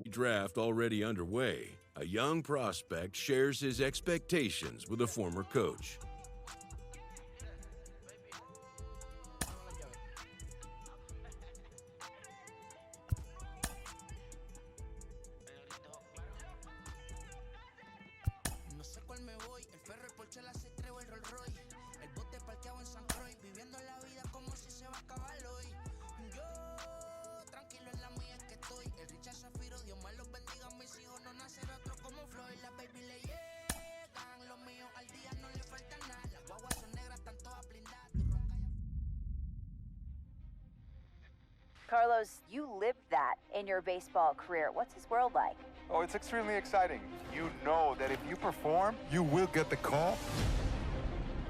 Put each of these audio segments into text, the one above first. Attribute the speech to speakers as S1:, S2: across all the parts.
S1: Draft already underway, a young prospect shares his expectations with a former coach.
S2: Carlos, you lived that in your baseball career. What's his world like?
S3: Oh, it's extremely exciting. You know that if you perform, you will get the call.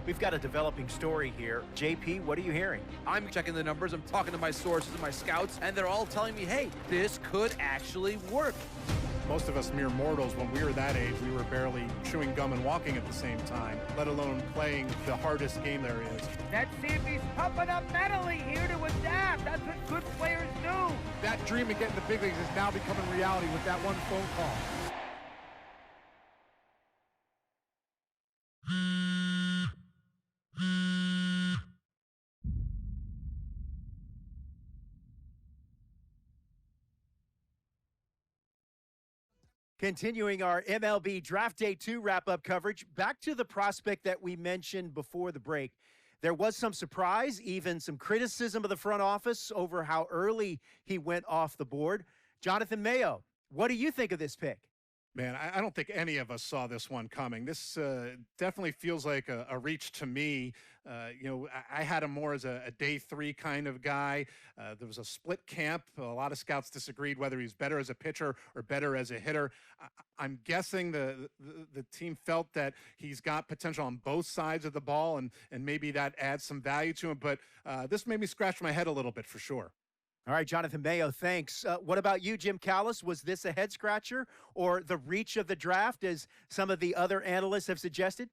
S4: We've got a developing story here. JP, what are you hearing?
S5: I'm checking the numbers, I'm talking to my sources and my scouts, and they're all telling me, hey, this could actually work.
S6: Most of us mere mortals, when we were that age, we were barely chewing gum and walking at the same time, let alone playing the hardest game there is.
S7: Let's see if he's pumping up mentally here to adapt. That's what good players do.
S6: That dream of getting the big leagues is now becoming reality with that one phone call.
S4: Continuing our MLB Draft Day 2 wrap-up coverage, back to the prospect that we mentioned before the break. There was some surprise, even some criticism of the front office over how early he went off the board. Jonathan Mayo, what do you think of this pick?
S6: Man, I don't think any of us saw this one coming. This definitely feels like a reach to me. I had him more as a day 3 kind of guy. There was a split camp. A lot of scouts disagreed whether he's better as a pitcher or better as a hitter. I'm guessing the team felt that he's got potential on both sides of the ball, and maybe that adds some value to him. But this made me scratch my head a little bit for sure.
S4: All right, Jonathan Mayo, thanks. What about you, Jim Callis? Was this a head-scratcher or the reach of the draft, as some of the other analysts have suggested?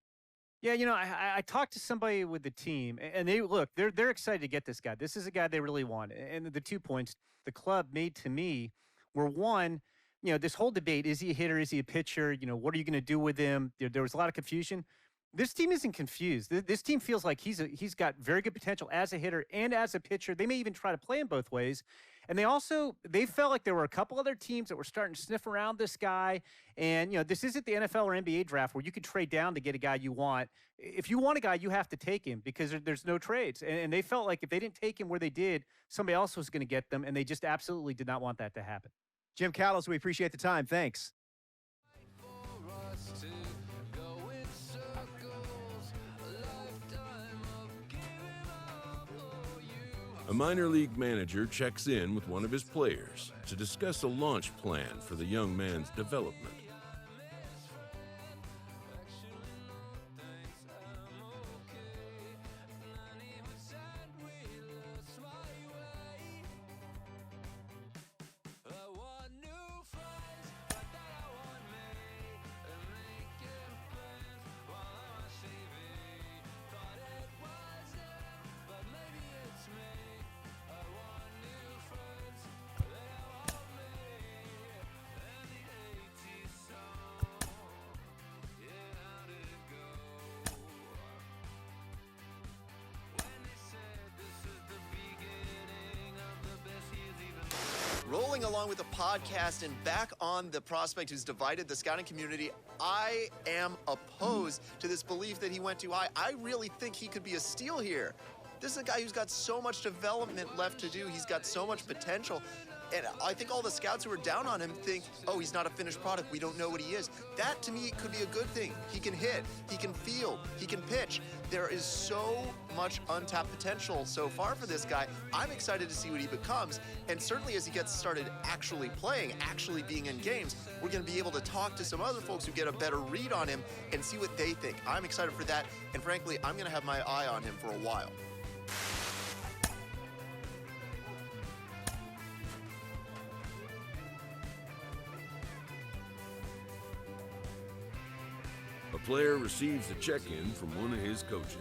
S8: Yeah, I talked to somebody with the team, and they're excited to get this guy. This is a guy they really want. And the 2 points the club made to me were, one, this whole debate, is he a hitter, is he a pitcher? What are you going to do with him? There was a lot of confusion. This team isn't confused. This team feels like he's got very good potential as a hitter and as a pitcher. They may even try to play him both ways. And they felt like there were a couple other teams that were starting to sniff around this guy. And, this isn't the NFL or NBA draft where you can trade down to get a guy you want. If you want a guy, you have to take him because there's no trades. And they felt like if they didn't take him where they did, somebody else was going to get them. And they just absolutely did not want that to happen.
S4: Jim Callis, we appreciate the time. Thanks.
S1: A minor league manager checks in with one of his players to discuss a launch plan for the young man's development.
S9: Rolling along with the podcast and back on the prospect who's divided the scouting community, I am opposed to this belief that he went too high. I really think he could be a steal here. This is a guy who's got so much development left to do. He's got so much potential. And I think all the scouts who are down on him think, oh, he's not a finished product. We don't know what he is. That, to me, could be a good thing. He can hit. He can field. He can pitch. There is so much untapped potential so far for this guy. I'm excited to see what he becomes. And certainly as he gets started actually playing, actually being in games, we're going to be able to talk to some other folks who get a better read on him and see what they think. I'm excited for that. And frankly, I'm going to have my eye on him for a while.
S1: A player receives a check-in from one of his coaches.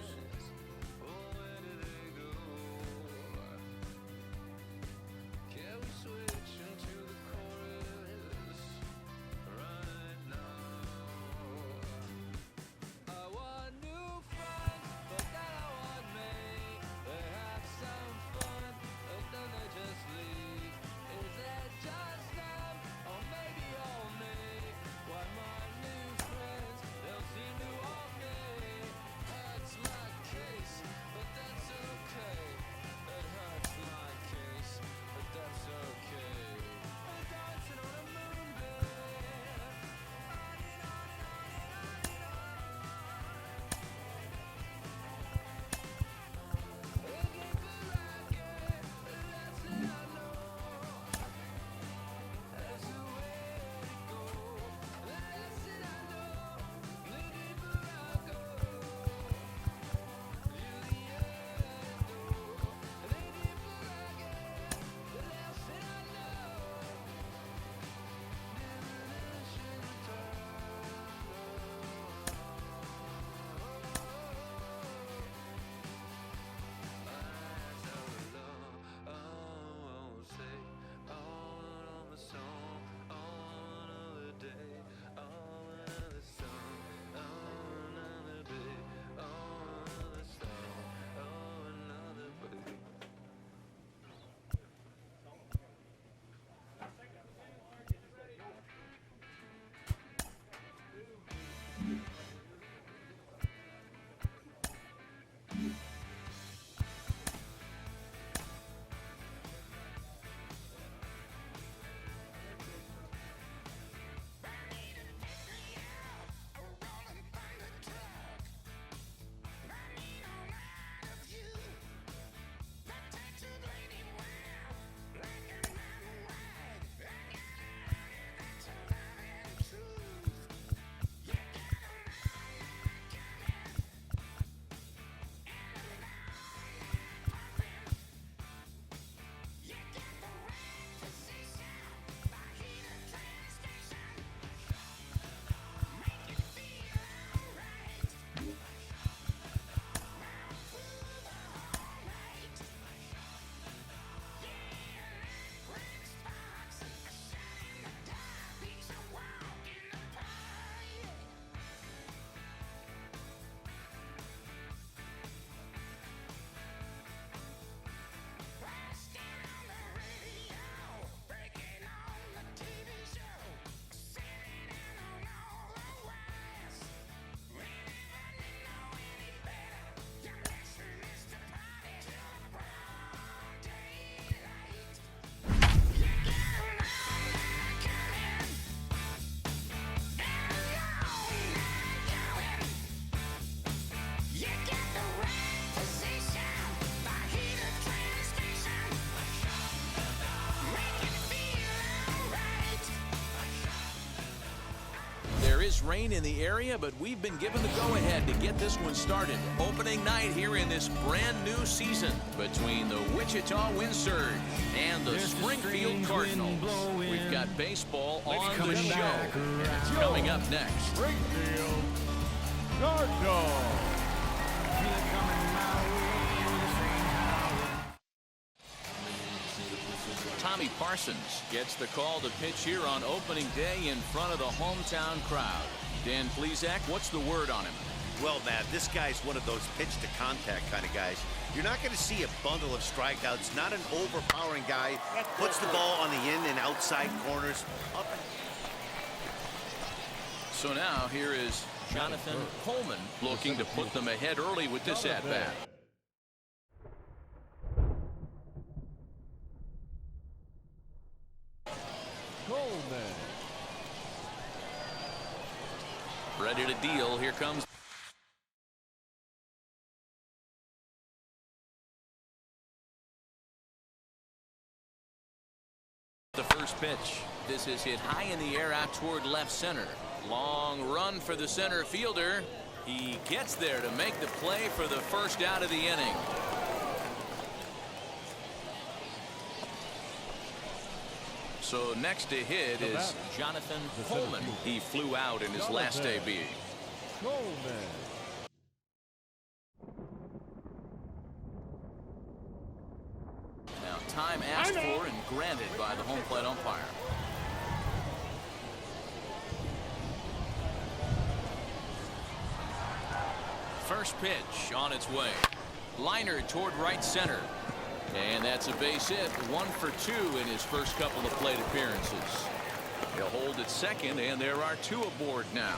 S10: is rain in the area, but we've been given the go-ahead to get this one started. Opening night here in this brand new season between the Wichita Wind Surge and the Springfield Cardinals. We've got baseball on the show. And it's coming up next.
S3: Springfield Cardinals.
S10: Tommy Parsons gets the call to pitch here on opening day in front of the hometown crowd. Dan Plesac, what's the word on him?
S11: Well, Matt, this guy's one of those pitch-to-contact kind of guys. You're not going to see a bundle of strikeouts, not an overpowering guy. Puts the ball on the in and outside corners.
S10: So now here is Jonathan Coleman looking to put them ahead early with this at-bat. Ready to deal. Here comes the first pitch. This is hit high in the air out toward left center. Long run for the center fielder. He gets there to make the play for the first out of the inning. So next to hit is Jonathan Coleman. He flew out in his last debut. Now time asked for and granted by the home plate umpire. First pitch on its way. Liner toward right center. And that's a base hit, 1 for 2 in his first couple of plate appearances. He'll hold at second, and there are 2 aboard now.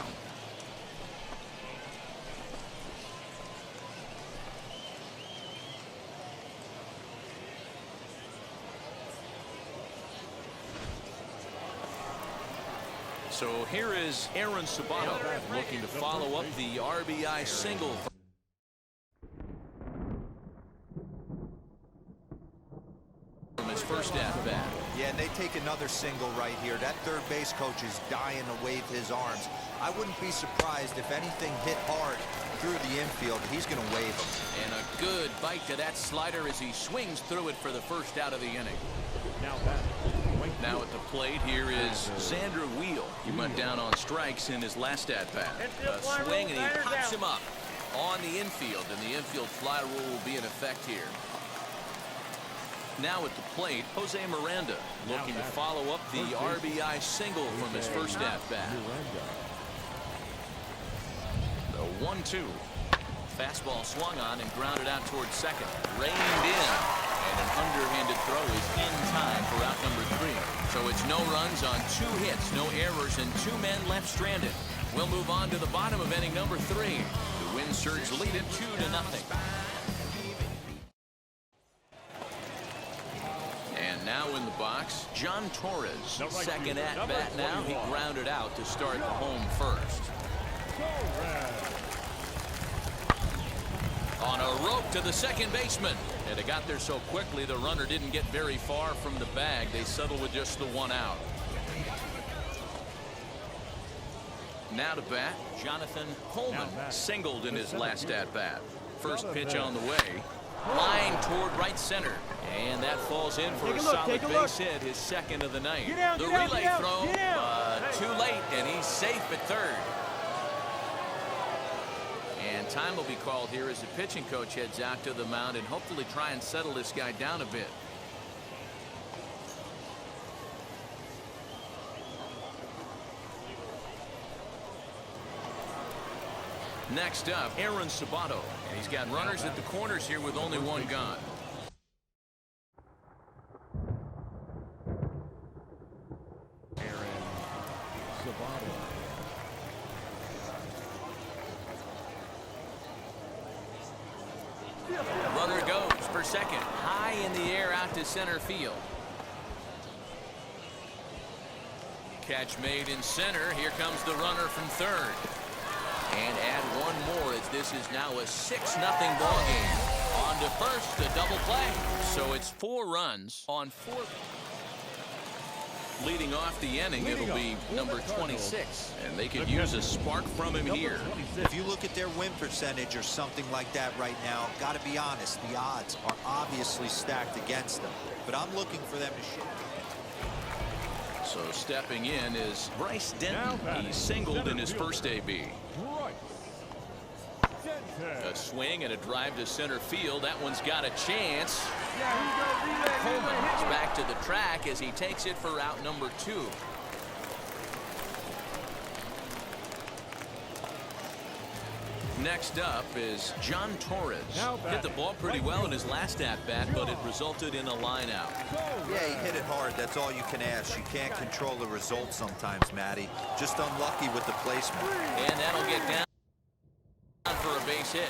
S10: So here is Aaron Sabato looking to follow up the RBI single. First at bat.
S12: Yeah, and they take another single right here. That third base coach is dying to wave his arms. I wouldn't be surprised if anything hit hard through the infield. He's going to wave them.
S10: And a good bite to that slider as he swings through it for the first out of the inning. Now at the plate here is Xander Wheel. He went down on strikes in his last at bat. A swing and he pops him up on the infield, and the infield fly rule will be in effect here. Now at the plate, Jose Miranda looking to follow up the RBI single from his first at-bat. The 1-2. Fastball swung on and grounded out towards second. Reined in. And an underhanded throw is in time for out number 3. So it's no runs on 2 hits, no errors, and 2 men left stranded. We'll move on to the bottom of inning number 3. The Wind Surge lead it 2-0. Now in the box, John Torres. Second at bat now. He grounded out to start the home first. On a rope to the second baseman. And it got there so quickly the runner didn't get very far from the bag. They settled with just the 1 out. Now to bat, Jonathan Coleman singled in his last at bat. First pitch on the way. Line toward right center. And that falls in for a solid base hit, his second of the night. The relay throw, too late, and he's safe at third. And time will be called here as the pitching coach heads out to the mound and hopefully try and settle this guy down a bit. Next up, Aaron Sabato. And he's got runners at the corners here with only 1 gone. Runner goes for second. High in the air out to center field. Catch made in center. Here comes the runner from third. And add 1 more as this is now a 6-0 ball game. On to first, a double play. So it's 4 runs on 4. Leading off the inning, it'll be number 26, and they could use a spark from him here.
S12: If you look at their win percentage or something like that right now, got to be honest, the odds are obviously stacked against them. But I'm looking for them to shift.
S10: So stepping in is Bryce Denton. He singled in his first AB. A swing and a drive to center field. That one's got a chance. Coleman is back to the track as he takes it for out number 2. Next up is Jhontal. Hit the ball pretty well in his last at-bat, but it resulted in a line out.
S12: Yeah, he hit it hard. That's all you can ask. You can't control the result sometimes, Matty. Just unlucky with the placement.
S10: And that'll get down for a base hit.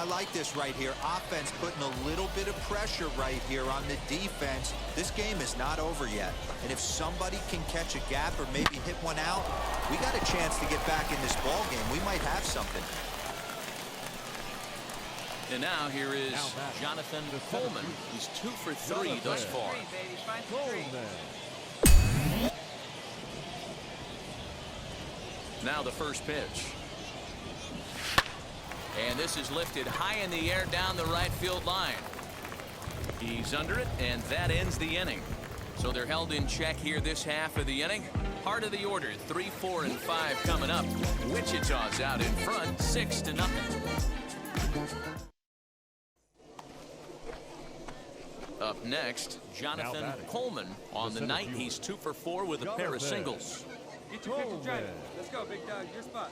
S12: I like this right here. Offense putting a little bit of pressure right here on the defense. This game is not over yet. And if somebody can catch a gap or maybe hit one out, we got a chance to get back in this ball game. We might have something.
S10: And now here is Jonathan Coleman. He's 2 for 3 thus far. Now the first pitch. And this is lifted high in the air down the right field line. He's under it, and that ends the inning. So they're held in check here this half of the inning. Part of the order, 3, 4, and 5 coming up. Wichita's out in front, 6-0. Up next, Jonathan Coleman. On the night, he's 2 for 4 with a pair of singles.
S13: Get your picture, Johnny. Let's go, big dog. Your spot.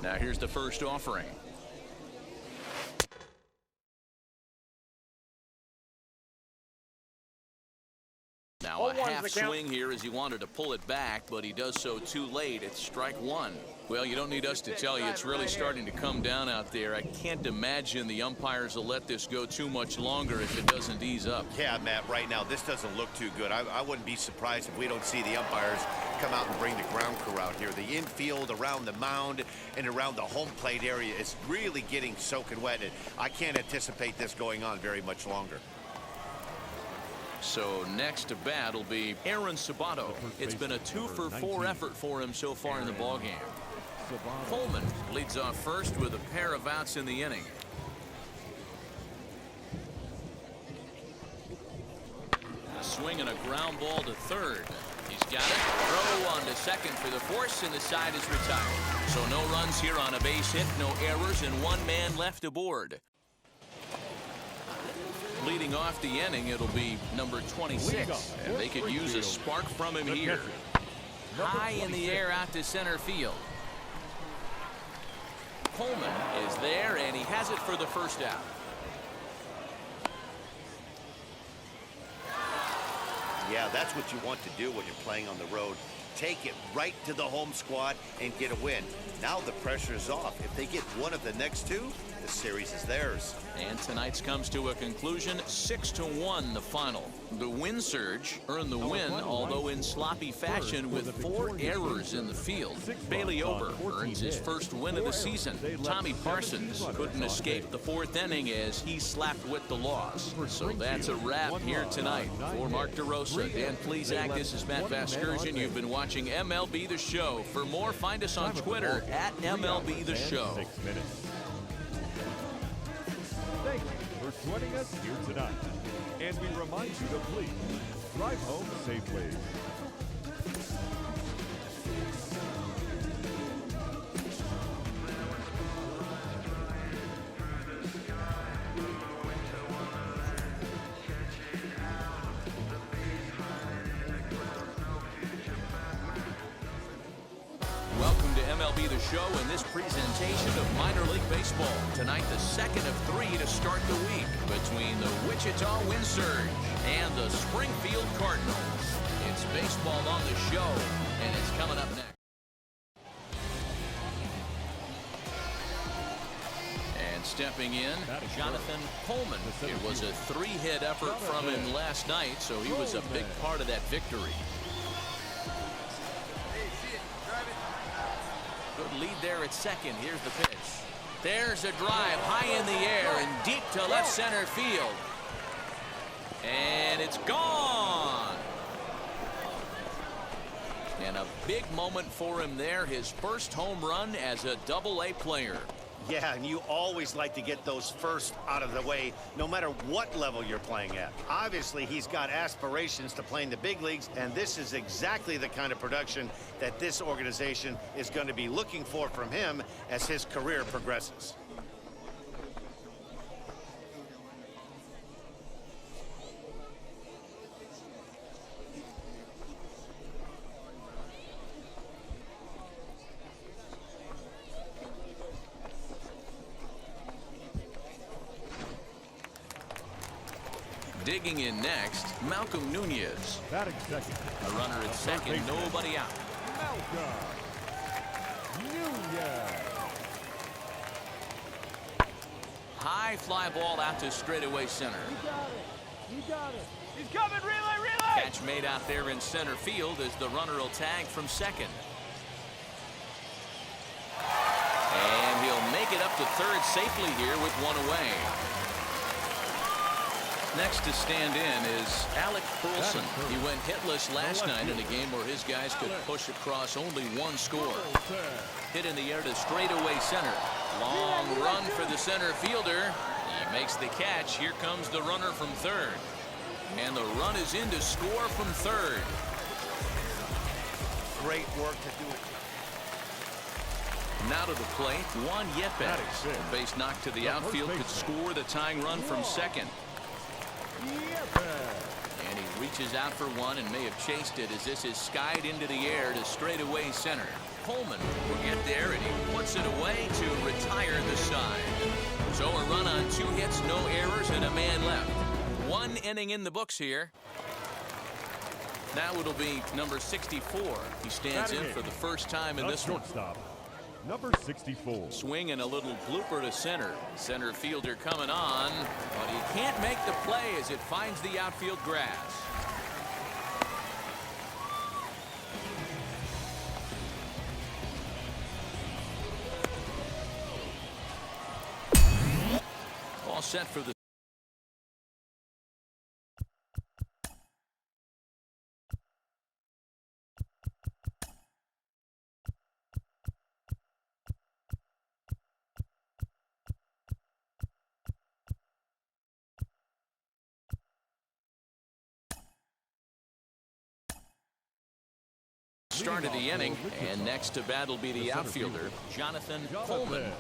S10: Now here's the first offering. Now a half swing here as he wanted to pull it back, but he does so too late. It's strike 1. Well, you don't need us to tell you it's really starting to come down out there. I can't imagine the umpires will let this go too much longer if it doesn't ease up.
S11: Yeah, Matt, right now this doesn't look too good. I wouldn't be surprised if we don't see the umpires come out and bring the ground crew out here. The infield around the mound and around the home plate area is really getting soaking wet. And I can't anticipate this going on very much longer.
S10: So next to bat will be Aaron Sabato. It's been a 2 for 4 effort for him so far in the ballgame. Coleman leads off first with a pair of outs in the inning. A swing and a ground ball to third. He's got it. Throw on to second for the force, and the side is retired. So no runs here on a base hit, no errors, and 1 man left aboard. Leading off the inning, it'll be number 26, and they could use a spark from him here. High in the air out to center field. Coleman is there, and he has it for the first out.
S11: Yeah, that's what you want to do when you're playing on the road. Take it right to the home squad and get a win. Now the pressure is off. If they get one of the next 2, the series is theirs.
S10: And tonight's comes to a conclusion, 6-1 the final. The Wind Surge earned the win, although in sloppy fashion with 4 errors in the field. Bailey Ober earns his first win of the season. Tommy Parsons couldn't escape the 4th inning as he slapped with the loss. So that's a wrap here tonight. For Mark DeRosa, Dan Plesac, this is Matt Vasgersian. You've been watching MLB The Show. For more, find us on Twitter at MLB The Show.
S14: Thank you for joining us here tonight. And we remind you to please drive home safely.
S10: Welcome to MLB The Show and this presentation of minor league baseball. Tonight, the second of 3 to start the week between the Wichita Wind Surge and the Springfield Cardinals. It's baseball on the show, and it's coming up next. And stepping in, Jonathan Coleman. It was a 3-hit effort from him last night, so he was a big part of that victory. Good lead there at second. Here's the pitch. There's a drive high in the air and deep to left center field. And it's gone. And a big moment for him there. His first home run as a Double-A player.
S11: Yeah, and you always like to get those first out of the way, no matter what level you're playing at. Obviously, he's got aspirations to play in the big leagues, and this is exactly the kind of production that this organization is going to be looking for from him as his career progresses.
S10: Digging in next, Malcolm Nunez.
S14: Batting second.
S10: A runner at second, nobody out.
S14: Malcolm Nunez.
S10: high fly ball out to straightaway center.
S7: You got it. He's coming. Relay.
S10: Catch made out there in center field as the runner will tag from second. And he'll make it up to third safely here with one away. Next to stand in is Alec Burleson. He went hitless last night in a game where his guys could push across only one score. Hit in the air to straightaway center. Long run for the center fielder. He makes the catch. Here comes the runner from third. And the run is in to score from third.
S11: Great work to do it.
S10: Now to the plate, Juan Yepes. The base knock to the outfield could score the tying run from second. And he reaches out for one and may have chased it as this is skied into the air to straightaway center. Coleman will get there and he puts it away to retire the side. So a run on 2 hits, no errors, and a man left. 1 inning in the books here. Now it'll be number 64. He stands in for the first time in this one.
S14: Number 64.
S10: Swing and a little blooper to center. Center fielder coming on, but he can't make the play as it finds the outfield grass. All set for the start of the inning, and next to bat will be the outfielder, Jonathan Coleman.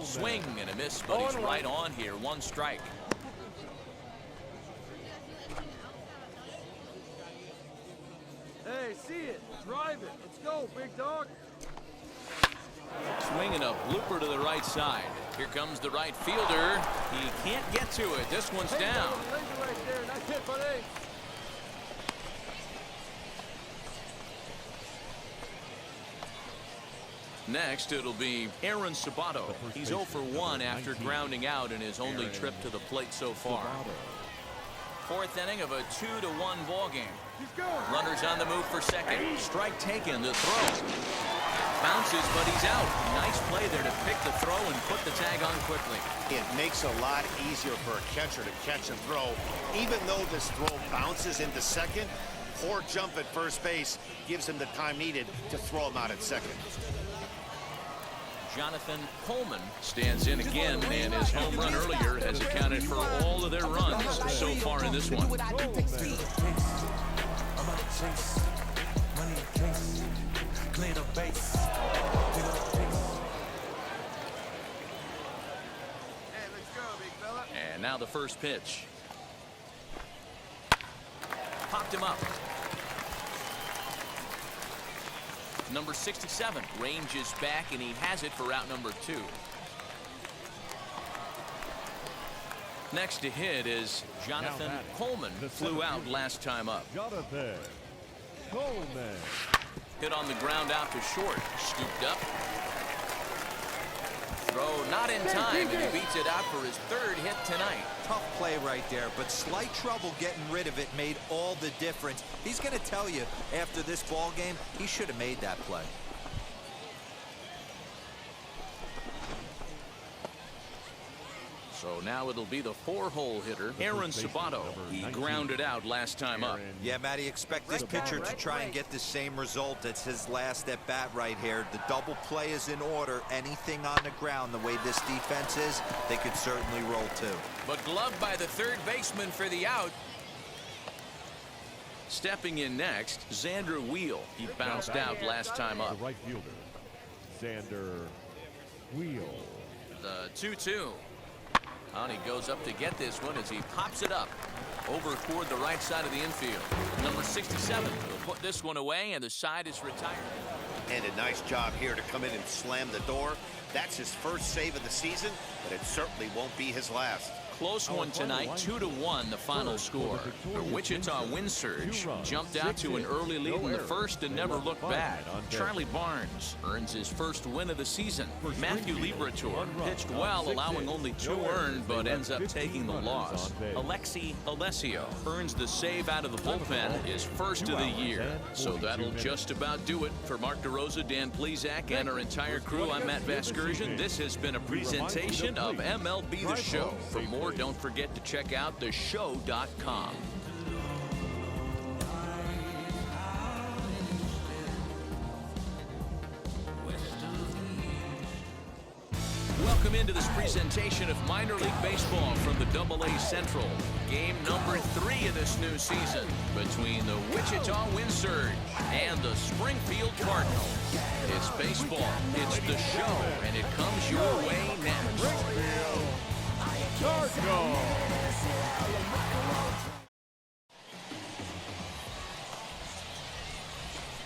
S10: Swing and a miss, but he's right on here. 1 strike.
S13: Hey, see it. Drive it. Let's go, big dog.
S10: Swinging a blooper to the right side. Here comes the right fielder. He can't get to it. This one's down.
S13: Right there. Nice hit, buddy.
S10: Next, it'll be Aaron Sabato. He's 0 for 1 after grounding out in his only trip to the plate so far. 4th inning of a 2-1 ball game. Runners on the move for second. Strike taken. The throw bounces, but he's out. Nice play there to pick the throw and put the tag on quickly.
S11: It makes it a lot easier for a catcher to catch and throw. Even though this throw bounces into second, poor jump at first base gives him the time needed to throw him out at second.
S10: Jonathan Coleman stands in again, and his home run earlier has accounted for all of their runs so far in this one. And now the first pitch. Popped him up. Number 67 ranges back, and he has it for out number 2. Next to hit is Jonathan Coleman. Flew out last time up.
S14: Jonathan Coleman.
S10: Hit on the ground out to short. Scooped up. Throw not in time, and he beats it out for his 3rd hit tonight.
S12: Tough play right there, but slight trouble getting rid of it made all the difference. He's going to tell you after this ball game, he should have made that play.
S10: So now it'll be the 4-hole hitter, Aaron Sabato. He grounded out last time up.
S12: Yeah, Matty, expect this pitcher to try and get the same result as his last at bat right here. The double play is in order. Anything on the ground, the way this defense is, they could certainly roll too.
S10: But gloved by the 3rd baseman for the out. Stepping in next, Xander Wheel. He bounced out last time up.
S14: The right fielder, Xander Wheel.
S10: The 2-2. And he goes up to get this one as he pops it up over toward the right side of the infield. Number 67 will put this one away, and the side is retired.
S11: And a nice job here to come in and slam the door. That's his first save of the season, but it certainly won't be his last.
S10: Close one tonight, 2-1 the final score. The Wichita Wind Surge jumped out to an early lead in the first and never looked back. Charlie Barnes earns his first win of the season. Matthew Liberatore pitched well, allowing only 2 earned, but ends up taking the loss. Alexi Alessio earns the save out of the bullpen, his first of the year. So that'll just about do it. For Mark DeRosa, Dan Plezak, and our entire crew, I'm Matt Vasgersian. This has been a presentation of MLB The Show. For more, don't forget to check out theshow.com. Welcome into this presentation of minor league baseball from the AA Central. Game number 3 of this new season between the Wichita Wind Surge and the Springfield Cardinals. It's baseball, it's the show, and it comes your way next.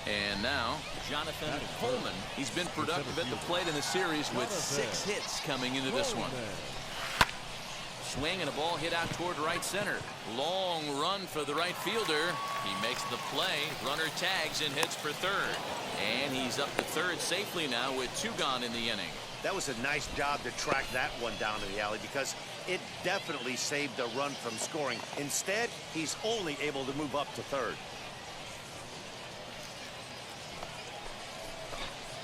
S10: And now, Jonathan Coleman. He's been productive at the plate in the series with 6 hits coming into this one. Swing and a ball hit out toward right center. Long run for the right fielder. He makes the play. Runner tags and hits for third. And he's up to third safely now with 2 gone in the inning.
S11: That was a nice job to track that one down in the alley because it definitely saved the run from scoring. Instead, he's only able to move up to third.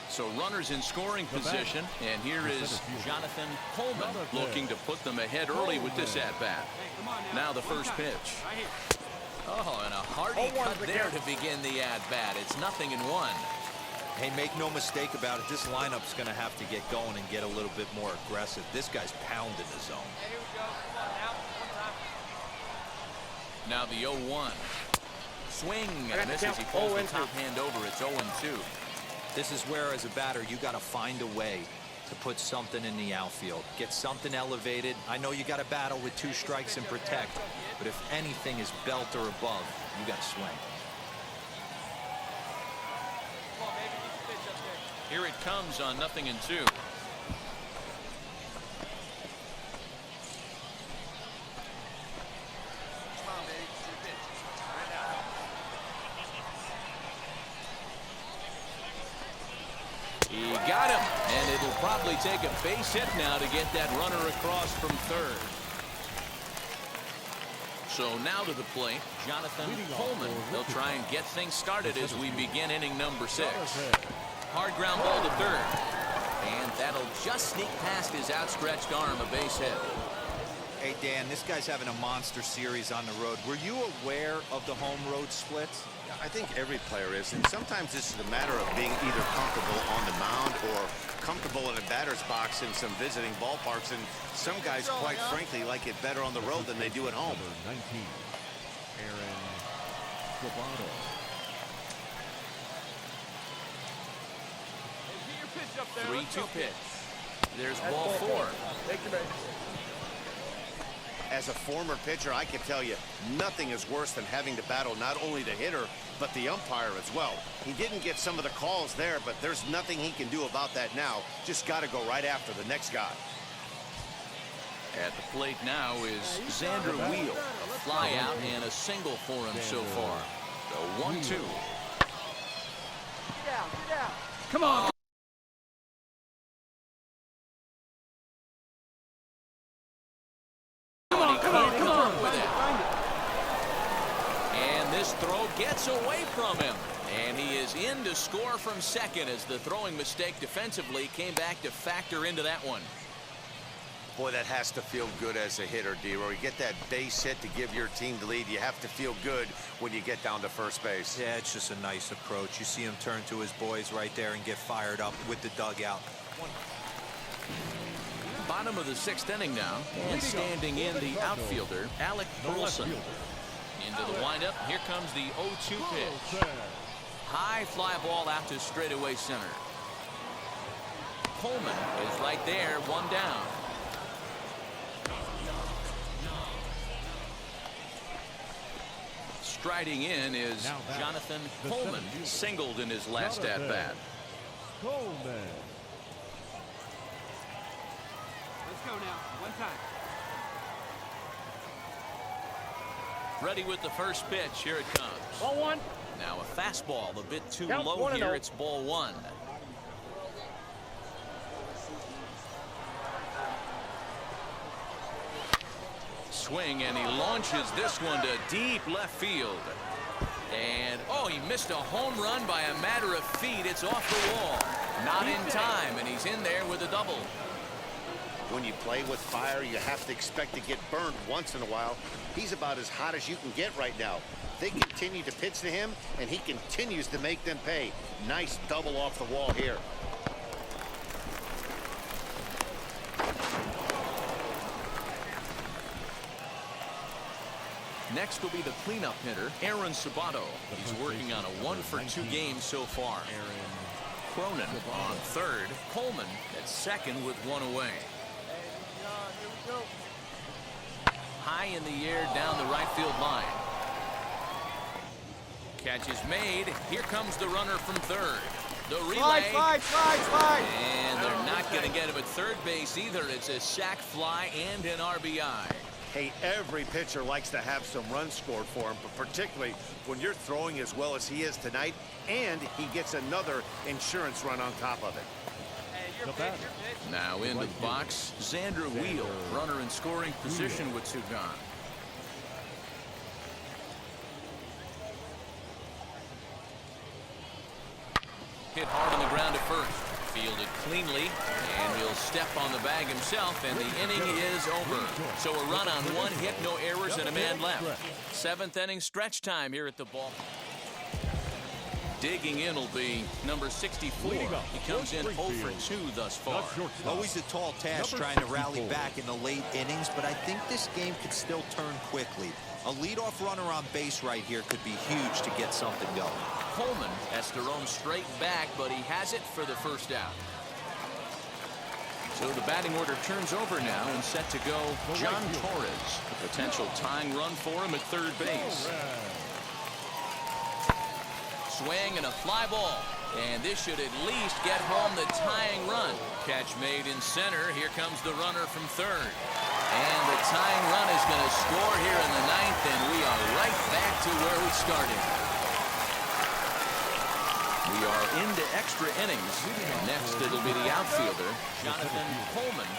S10: So runners in scoring position, and here is Jonathan Coleman looking to put them ahead early with this at-bat. Now the first pitch. Oh, and a hearty cut there to begin the at-bat. It's 0-1.
S12: Hey, make no mistake about it. This lineup's going to have to get going and get a little bit more aggressive. This guy's pounding the zone.
S10: Now the 0-1. Swing and a miss as he pulls the top hand over. It's 0-2.
S12: This is where, as a batter, you got to find a way to put something in the outfield. Get something elevated. I know you got to battle with 2 strikes and protect, but if anything is belt or above, you got to swing.
S10: Here it comes on 0-2. He got him, and it'll probably take a base hit now to get that runner across from third. So now to the plate, Jonathan Coleman. He'll try and get things started as we begin inning number 6. Hard ground ball to third, and that'll just sneak past his outstretched arm, a base hit.
S12: Hey, Dan, this guy's having a monster series on the road. Were you aware of the home-road splits?
S11: I think every player is, and sometimes this is a matter of being either comfortable on the mound or comfortable in a batter's box in some visiting ballparks, and some guys, quite frankly, like it better on the road than they do at home.
S14: 19, Aaron Sabato.
S10: 3-2 pitch. There's ball 4.
S11: As a former pitcher, I can tell you, nothing is worse than having to battle not only the hitter, but the umpire as well. He didn't get some of the calls there, but there's nothing he can do about that now. Just got to go right after the next guy.
S10: At the plate now is Xander Wheel. A fly out and a single for him so far. The 1-2.
S7: Get down. Come on.
S10: Come on with it. And this throw gets away from him. And he is in to score from second as the throwing mistake defensively came back to factor into that one.
S11: Boy, that has to feel good as a hitter, D-Roy. You get that base hit to give your team the lead. You have to feel good when you get down to first base.
S12: Yeah, it's just a nice approach. You see him turn to his boys right there and get fired up with the dugout.
S10: Bottom of the 6th inning now, and standing in the outfielder, Alec Burleson. Into the windup, here comes the 0-2 pitch. High fly ball out to straightaway center. Coleman is right there, 1 down. Striding in is Jonathan Coleman, singled in his last at-bat.
S14: Coleman.
S7: Let's go now. One time.
S10: Ready with the first pitch. Here it comes.
S7: Ball one.
S10: Now a fastball, a bit too
S7: Count
S10: low
S7: 1-0.
S10: here. It's ball one. Swing, and he launches this one to deep left field. And, oh, he missed a home run by a matter of feet. It's off the wall. Not in time, and he's in there with a double.
S11: When you play with fire, you have to expect to get burned once in a while. He's about as hot as you can get right now. They continue to pitch to him, and he continues to make them pay. Nice double off the wall here.
S10: Next will be the cleanup hitter, Aaron Sabato. He's working on a 1-for-2 game so far. Cronin on third. Coleman at second with one away. High in the air down the right field line. Catch is made. Here comes the runner from third. The relay.
S7: Slide.
S10: And they're not going to get him at third base either. It's a sac fly and an RBI.
S11: Hey, every pitcher likes to have some runs scored for him, but particularly when you're throwing as well as he is tonight, and he gets another insurance run on top of it.
S10: Now into the box, Xander Wheel, runner in scoring position with two gone. Hit hard on the ground at first. Fielded cleanly, and he'll step on the bag himself, and the inning is over. So a run on one hit, no errors, and a man left. Seventh inning stretch time here at the ball. Digging in will be number 64. He comes in 0 for 2 thus far.
S12: Always a tall task trying to rally back in the late innings, but I think this game could still turn quickly. A leadoff runner on base right here could be huge to get something going.
S10: Coleman has to roam straight back, but he has it for the first out. So the batting order turns over now, and set to go Jhontal. A potential tying run for him at third base. Swing and a fly ball. And this should at least get home the tying run. Catch made in center. Here comes the runner from third. And the tying run is going to score here in the ninth, and we are right back to where we started. We are into extra innings. Next, it'll be the outfielder, Jonathan Coleman.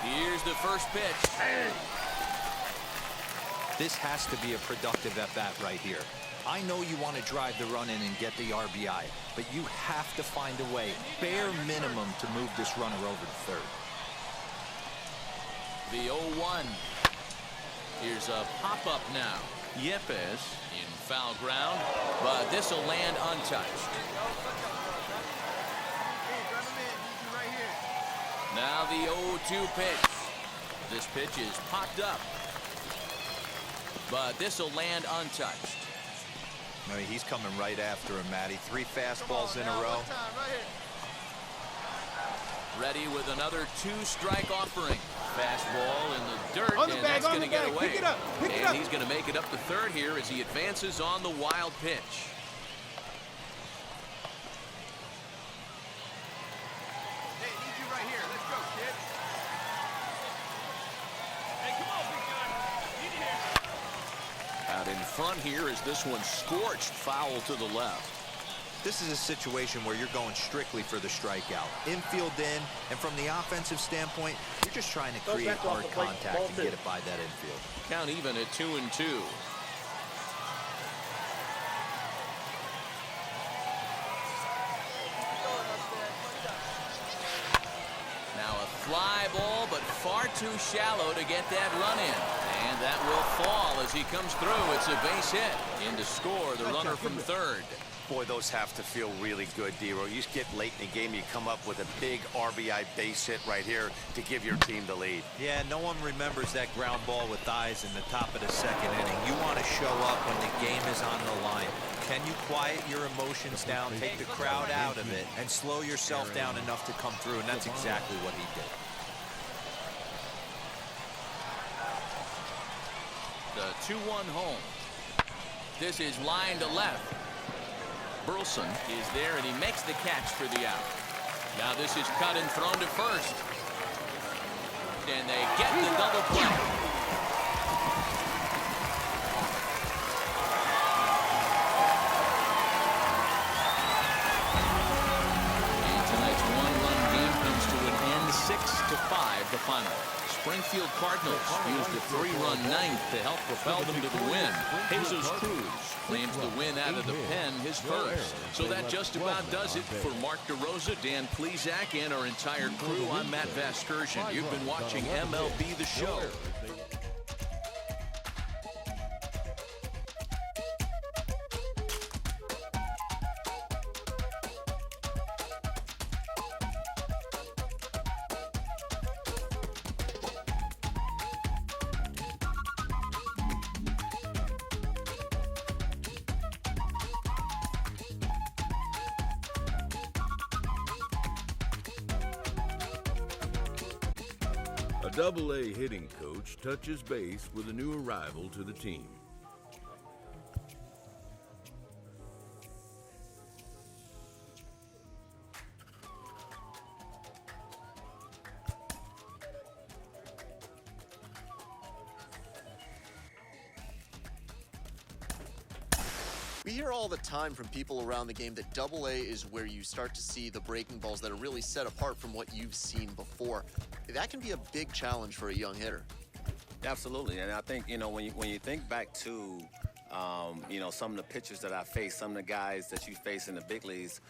S10: Here's the first pitch.
S12: This has to be a productive at-bat right here. I know you want to drive the run in and get the RBI, but you have to find a way, bare minimum, to move this runner over to third.
S10: The 0-1. Here's a pop-up now. Yepes in foul ground, but this will land untouched. Now the 0-2 pitch. This pitch is popped up, but this will land untouched.
S12: I mean, he's coming right after him, Matty. 3 fastballs in a row.
S10: Ready with another 2-strike offering. Fastball in the dirt, and that's going to get away. And he's going to make it up to third here as he advances on the wild pitch.
S7: Hey, need you right here. Let's go, kid. Hey, come on, big guy. Need you here.
S10: Out in front here is this one scorched foul to the left.
S12: This is a situation where you're going strictly for the strikeout. Infield in, and from the offensive standpoint, you're just trying to create hard contact and get it by that infield.
S10: Count even at 2-2. Now a fly ball, but far too shallow to get that run in. And that will fall as he comes through. It's a base hit. In to score, the runner from third.
S11: Boy, those have to feel really good, D-Row. You get late in the game, you come up with a big RBI base hit right here to give your team the lead.
S12: Yeah, no one remembers that ground ball with eyes in the top of the second inning. You want to show up when the game is on the line. Can you quiet your emotions down, take the crowd out of it, and slow yourself down enough to come through? And that's exactly what he did.
S10: The 2-1 home. This is line to left. Burleson is there, and he makes the catch for the out. Now this is cut and thrown to first. And they get the double play. The final. Springfield Cardinals used a 3-run ninth to help propel them to the win. Jesus Cruz claims the win out of the pen, his first. So that just about does it for Mark DeRosa, Dan Plesac, and our entire crew. I'm Matt Vasgersian. You've been watching MLB The Show.
S1: A Double-A hitting coach touches base with a new arrival to the team.
S9: We hear all the time from people around the game that Double-A is where you start to see the breaking balls that are really set apart from what you've seen before. That can be a big challenge for a young hitter.
S15: Absolutely, and I think, when you think back to, some of the pitchers that I faced, some of the guys that you face in the big leagues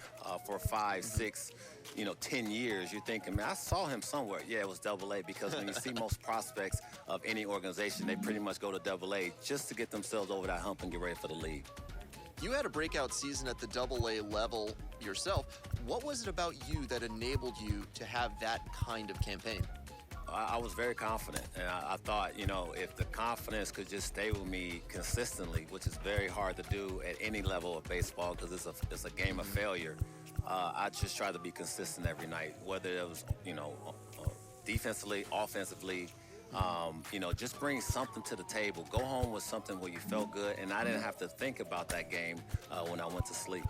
S15: for 5, 6, 10 years, you're thinking, man, I saw him somewhere. Yeah, it was Double-A, because when you see most prospects of any organization, they pretty much go to Double-A just to get themselves over that hump and get ready for the league.
S9: You had a breakout season at the Double-A level yourself. What was it about you that enabled you to have that kind of campaign?
S15: I was very confident, and I thought, if the confidence could just stay with me consistently, which is very hard to do at any level of baseball because it's a game of failure, I just try to be consistent every night, whether it was, defensively, offensively, just bring something to the table. Go home with something where you felt good, and I didn't have to think about that game when I went to sleep.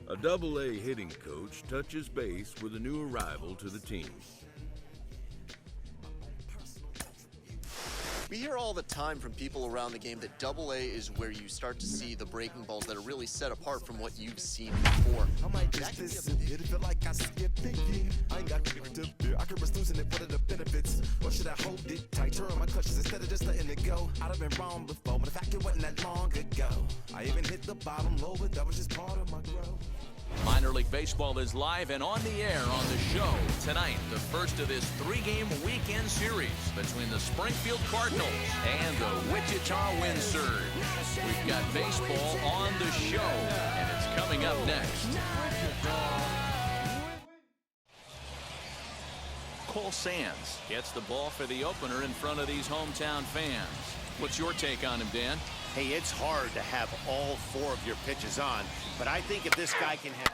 S1: A Double-A hitting coach touches base with a new arrival to the team.
S9: We hear all the time from people around the game that Double-A is where you start to see the breaking balls that are really set apart from what you've seen before.
S16: I might just listen, it feel like I skip thinking. I ain't got to fear, I could risk losing it, what are the benefits? Or should I hold it tight, turn my clutches instead of just letting it go? I'd have been wrong before, but the fact it wasn't that long ago. I even hit the bottom low, but that was just part of my growth.
S10: Minor League Baseball is live and on the air on the show tonight. The first of this 3-game weekend series between the Springfield Cardinals and the Wichita Wind Surge. We've got baseball on the show, and it's coming up next. Cole Sands gets the ball for the opener in front of these hometown fans. What's your take on him, Dan?
S11: Hey, it's hard to have all 4 of your pitches on, but I think if this guy can have...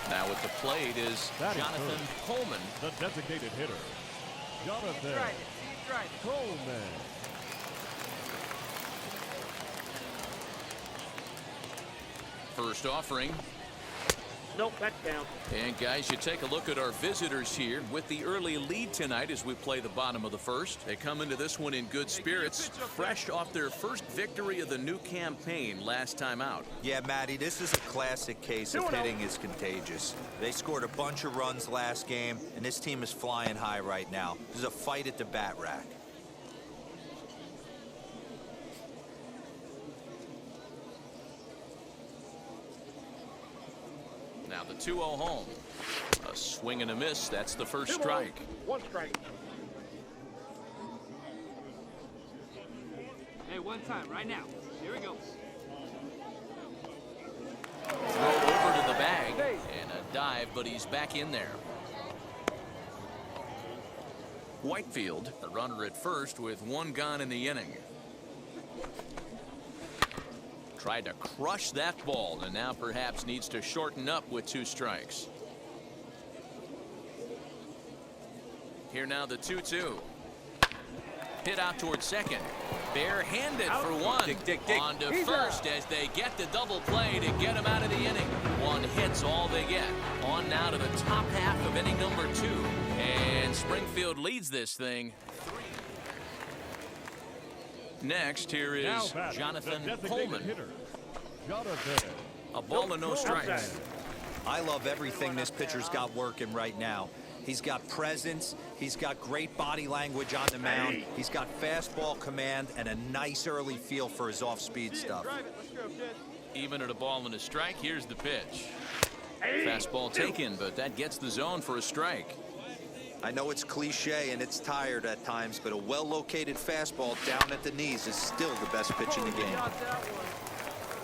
S10: Now at the plate is Jonathan Coleman.
S14: The designated hitter, Jonathan Coleman.
S10: First offering.
S7: Nope, that's down.
S10: And guys, you take a look at our visitors here with the early lead tonight as we play the bottom of the first. They come into this one in good spirits, fresh off their first victory of the new campaign last time out.
S12: Yeah, Matty, this is a classic case of hitting is contagious. They scored a bunch of runs last game, and this team is flying high right now. This is a fight at the bat rack.
S10: Now the 2-0 home. A swing and a miss. That's the first strike.
S7: One strike.
S17: Hey, one time, right now. Here we go.
S10: Throw over to the bag and a dive, but he's back in there. Whitefield, a runner at first with one gone in the inning. Tried to crush that ball and now perhaps needs to shorten up with 2 strikes. Here now the 2-2. Hit out towards second. Barehanded for one.
S12: Dig.
S10: On to first as they get the double play to get him out of the inning. One hit's all they get. On now to the top half of inning number 2. And Springfield leads this thing. Next, here is Jonathan Coleman. A ball and no strikes.
S12: I love everything this pitcher's got working right now. He's got presence. He's got great body language on the mound. He's got fastball command and a nice early feel for his off-speed stuff.
S10: Even at a ball and a strike, here's the pitch. Fastball taken, but that gets the zone for a strike.
S12: I know it's cliche and it's tired at times, but a well-located fastball down at the knees is still the best pitch in the game.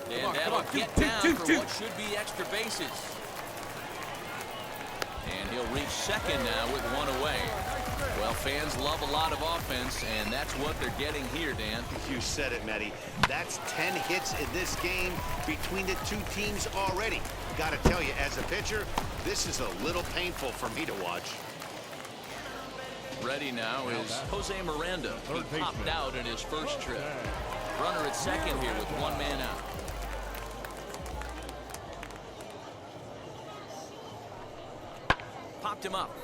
S10: And that'll get down for what should be extra bases. And he'll reach second now with one away. Well, fans love a lot of offense, and that's what they're getting here, Dan.
S11: You said it, Matty. That's 10 hits in this game between the 2 teams already. Got to tell you, as a pitcher, this is a little painful for me to watch.
S10: Ready now is Jose Miranda. He popped out in his first trip. Runner at second here with 1 man out. Popped him up.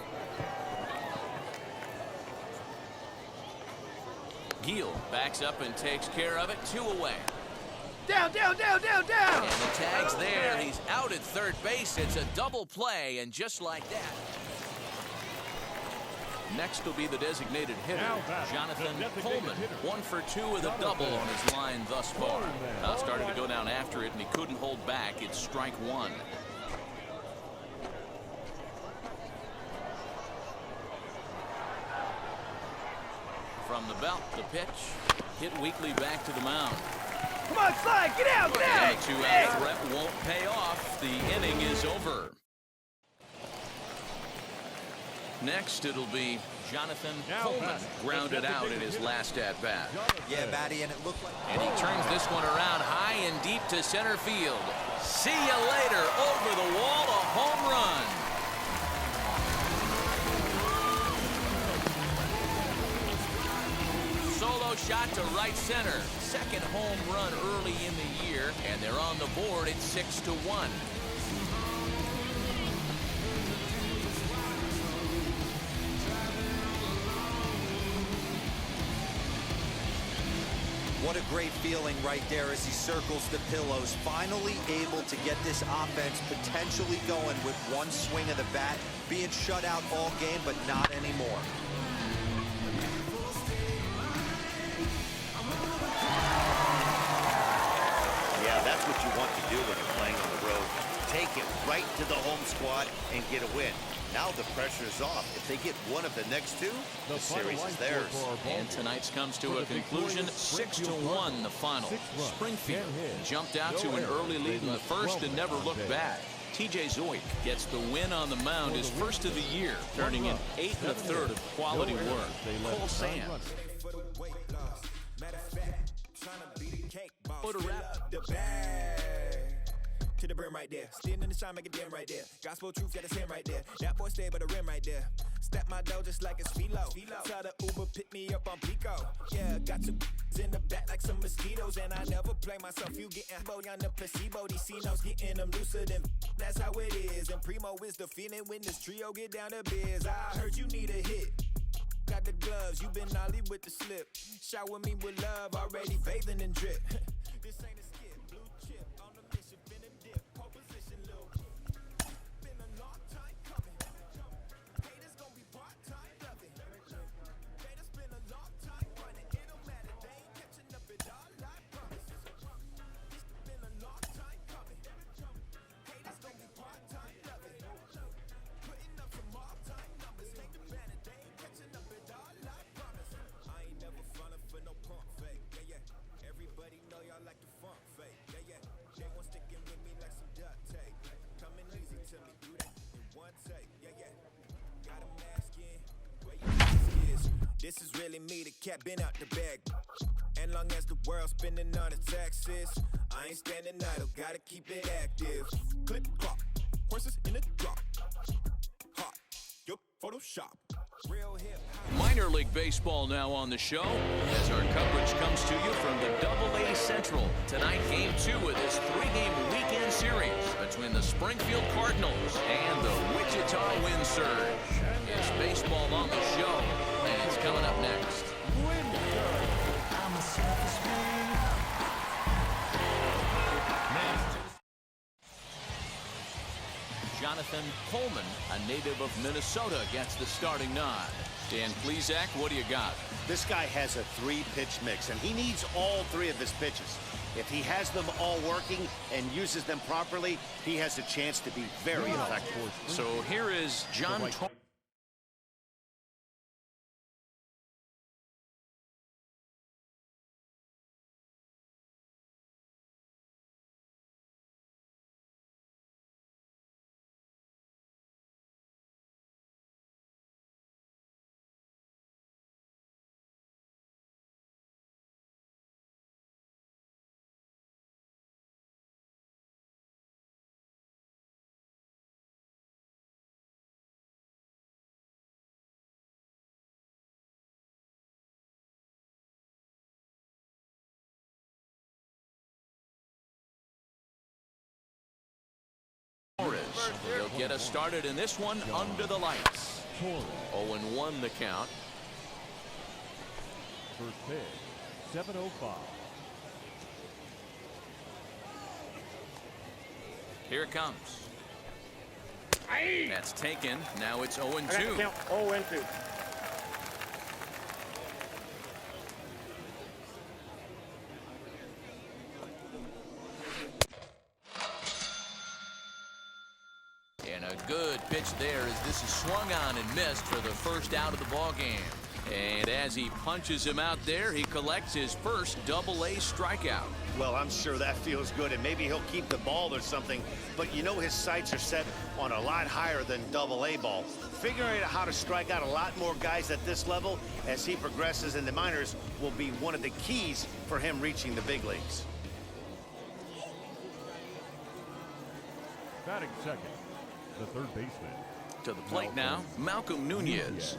S10: Gill backs up and takes care of it. 2 away.
S7: Down.
S10: And the tag's there. He's out at third base. It's a double play, and just like that. Next will be the designated hitter, Jonathan Coleman. 1 for 2 with a double on his line thus far. Now started to go down after it, and he couldn't hold back. It's strike 1. From the belt, the pitch. Hit weakly back to the mound.
S7: Come on, Slide, get out!
S10: And a 2-out threat won't pay off. The inning is over. Next, it'll be Jonathan Coleman, grounded out in his last at-bat.
S12: Yeah, Matty, and it looked like...
S10: And he turns this one around high and deep to center field. See you later. Over the wall, a home run. Solo shot to right center. Second home run early in the year, and they're on the board at 6-1.
S12: What a great feeling right there as he circles the pillows. Finally able to get this offense potentially going with 1 swing of the bat. Being shut out all game, but not anymore.
S11: Yeah, that's what you want to do when you're playing on the road. Take it right to the home squad and get a win. Now the pressure is off. If they get one of the next 2, the series is theirs.
S10: And tonight's comes to a conclusion, 6-1 the final. Springfield jumped out to an early lead in the first and never looked back. TJ Zoik gets the win on the mound, his first of the year, turning in 8 1/3 of quality work. Cole Sands.
S16: to the brim right there. Standing in the shine, make it dim right there. Gospel truth, got his hand right there. That boy stay by the rim right there. Step my dough just like it's philo. Tell the Uber, pick me up on Pico. Yeah, got two in the back like some mosquitoes. And I never play myself, you getting boy on the placebo. These C-notes getting them looser than that's how it is. And Primo is the feeling when this trio get down to biz. I heard you need a hit. Got the gloves, you been ollie with the slip. Shower me with love, already bathing in drip. This ain't a skip, blue chip on the mission, been a dip, pole position, low. Been a long time coming. Haters gon' be part-time loving. Haters been a long time running. It don't matter, they ain't catching up at all, I promise. It's been a long time coming. Haters gon' be part-time loving. Putting up some all-time numbers. Make the banner, they ain't catching up at all, I promise. I ain't never falling for no pump fake. Yeah, yeah. Everybody know y'all like the funk fake. Yeah, yeah. They want sticking with me like some duct tape. Coming easy to me, do that in one take. Yeah, yeah. Got a mask in, where your mask is. This is really me, the cat been out the bag. And long as the world spending on the taxes, I ain't standing idle, gotta keep it active. Click clock, horses in the drop. Hot, yo, Photoshop. Real hip.
S10: Minor League Baseball now on the show as our coverage comes to you from the Double-A Central. Tonight, Game 2 of this 3-game weekend series between the Springfield Cardinals and the Wichita Wind Surge. It's baseball on the show, and it's coming up next. Jonathan Coleman, a native of Minnesota, gets the starting nod. Dan Plesac, what do you got?
S11: This guy has a 3-pitch mix, and he needs all 3 of his pitches. If he has them all working and uses them properly, he has a chance to be very effective.
S10: So here is Jhontal. He'll get us started in this one under the lights. 0-1 the count.
S14: First pitch, 7:05.
S10: Here it comes. That's taken. Now it's 0-2.
S7: 0-2.
S10: And a good pitch there as this is swung on and missed for the first out of the ball game. And as he punches him out there, he collects his first Double-A strikeout.
S11: Well, I'm sure that feels good, and maybe he'll keep the ball or something. But you know his sights are set on a lot higher than Double-A ball. Figuring out how to strike out a lot more guys at this level as he progresses in the minors will be one of the keys for him reaching the big leagues.
S14: Batting second, the third baseman.
S10: To the plate now, Malcolm Nunez.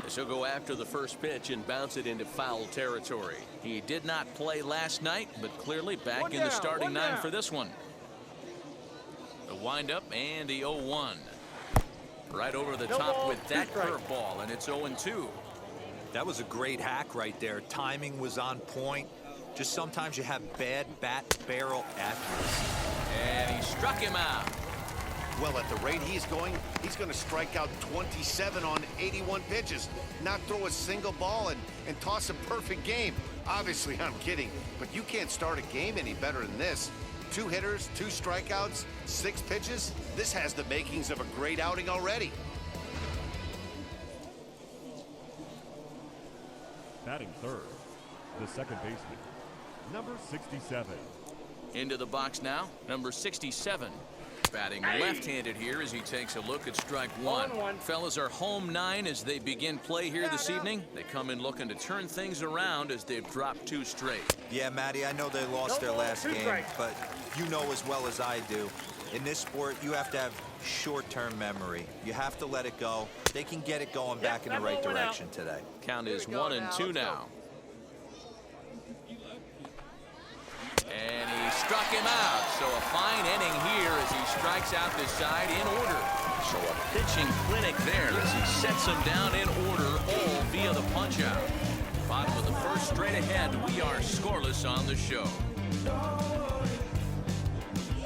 S10: As he'll go after the first pitch and bounce it into foul territory. He did not play last night, but clearly back in the starting nine for this one. The windup and the 0-1. Right over the top with that curveball, and it's 0-2.
S12: That was a great hack right there. Timing was on point. Just sometimes you have bad bat barrel accuracy.
S10: And he struck him out.
S11: Well, at the rate he's going to strike out 27 on 81 pitches, not throw a single ball and toss a perfect game. Obviously, I'm kidding, but you can't start a game any better than this. 2 hitters, 2 strikeouts, 6 pitches. This has the makings of a great outing already.
S14: Batting third, the second baseman, number 67.
S10: Into the box now, number 67. Batting left-handed here as he takes a look at strike one. Fellas are home 9 as they begin play here this evening. They come in looking to turn things around as they've dropped 2 straight.
S12: Yeah, Matty, I know they lost their last game, but you know as well as I do, in this sport, you have to have short-term memory. You have to let it go. They can get it going back in the right direction today.
S10: Count is 1-2 now. And he struck him out. So a fine inning here as he strikes out this side in order. So a pitching clinic there as he sets him down in order, all via the punch-out. Bottom of the first, straight ahead. We are scoreless on the show.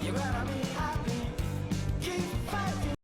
S16: You gotta be high.